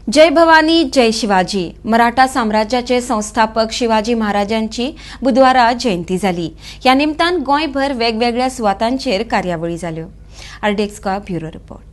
जय भवानी जय शिवाजी। मराठा साम्राज्याचे संस्थापक शिवाजी महाराजांची बुधवारा जयंती झाली। या निमतान गोंयभर वेगवेगळ्या सुवातांचेर कार्यावळी जाल्यो। आरडीएक्स का ब्युरो रिपोर्ट।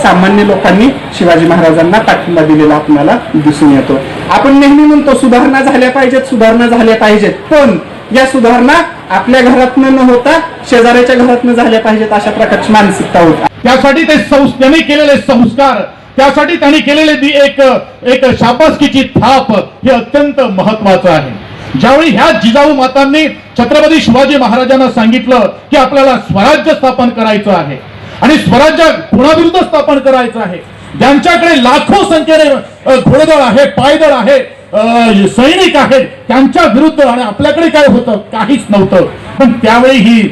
सामान्य लोकांनी शिवाजी महाराजांना पाठिंबा दिलेला आपल्याला दिसून येतो। आपण नेहमी म्हणतो सुधारणा झाल्या पाहिजेत, पण या सुधारणा आपल्या घरातनं न होता शेजाऱ्याच्या घरातनं झाल्या पाहिजेत अशा प्रकारची मानसिकता होती। त्यासाठी त्यांनी केलेले संस्कार, त्यासाठी त्यांनी केलेले एक शाबासकीची थाप हे अत्यंत महत्वाचं आहे। ज्यावेळी ह्या जिजाऊ मातांनी छत्रपती शिवाजी महाराजांना सांगितलं की आपल्याला स्वराज्य स्थापन करायचं आहे आणि स्वराज्य कोणाविरुद्ध स्थापन करायचं आहे, ज्यांच्याकडे लाखो संख्येने घोडदळ आहे, पायदळ आहे, सैनिक आहेत, त्यांच्या विरुद्ध आणि आपल्याकडे काय होतं, काहीच नव्हतं। पण त्यावेळी ही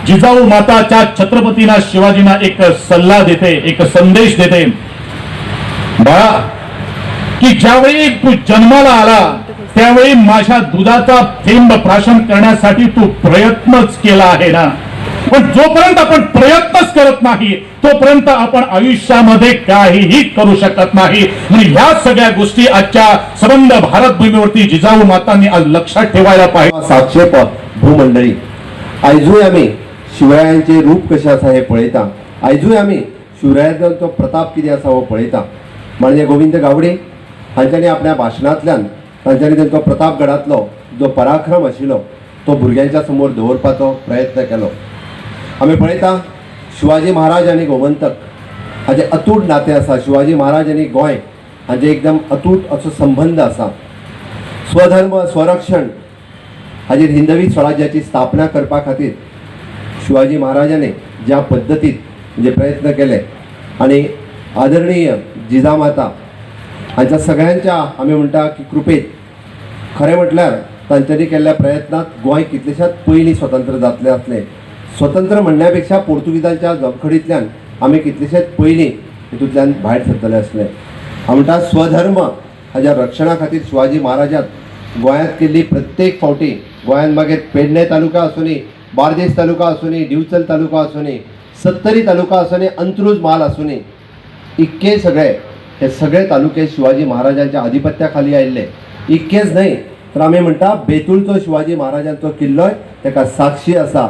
जिजाऊ माताच्या छत्रपतींना शिवाजींना एक सल्ला देते, एक संदेश देते, बाळा की ज्यावेळी तू जन्माला आला त्यावेळी माझ्या दुधाचा थेंब प्राशन करण्यासाठी तू प्रयत्नच केला आहे ना, पण जोपर्यंत आपण प्रयत्नच करत नाही तोपर्यंत आपण आयुष्यामध्ये काहीही करू शकत नाही। म्हणजे ह्या सगळ्या गोष्टी आजच्या सबंध भारत भूमीवरती जिजाऊ मातांनी आज लक्षात ठेवायला पाहिजे। साक्षेप भूमंडळी आयजूय आम्ही शिवरायांचे रूप कशें आसा हे पळयता, आयजूय आम्ही शिवरायांचो प्रताप कितें आसा हो पळयता। म्हणजे गोविंद गावडे हांच्यांनी आपल्या भाशणांतल्यान तांच्यांनी तांचो प्रतापगडांतलो जो पराक्रम आशिल्लो तो भुरग्यांच्या समोर दवरपाचो प्रयत्न केलो। आम्ही पळयता शिवाजी महाराज आणि गोमंतक हाचे अतूट नातें आसा। शिवाजी महाराज आणि गोंय हाचे एकदम अतूट असो संबंध आसा। स्वधर्म स्वरक्षण हाचेर हिंदवी स्वराज्याची स्थापना करपा खातीर शिवाजी महाराजांनी ज्या पद्दतीत म्हणजे प्रयत्न केले आणि आदरणीय जिजामाता हांच्या सगळ्यांच्या आमी म्हणटा की कृपेत खरें म्हटल्यार तांच्यांनी केल्ल्या प्रयत्नात गोंय कितलेशेच पयलीं स्वतंत्र जातलें आसलें। स्वतंत्र म्हणण्यापेक्षा पोर्तुगीजांच्या जबखडींतल्यान आमी कितलेशेच पयलीं हितूंतल्यान भायर सरतले आसले। हांव म्हणटा स्वधर्म हाच्या रक्षणा खातीर शिवाजी महाराजान गोंयांत केल्ली प्रत्येक फावटी, गोंयांत मागीर पेडणे तालुका आसूनी, बार्देस तालुका आसूनी, दिवचल तालुका आसूनी, सत्तरी तालुका आसूनी, अंत्रूज माल आसूनी, इतके हे सगळे तालुके शिवाजी महाराजांच्या आधिपत्या खाली आयिल्ले। इतकेच न्हय तर आमी म्हणटा बेतूळचो शिवाजी महाराजांचो किल्लोय ताका साक्षी आसा।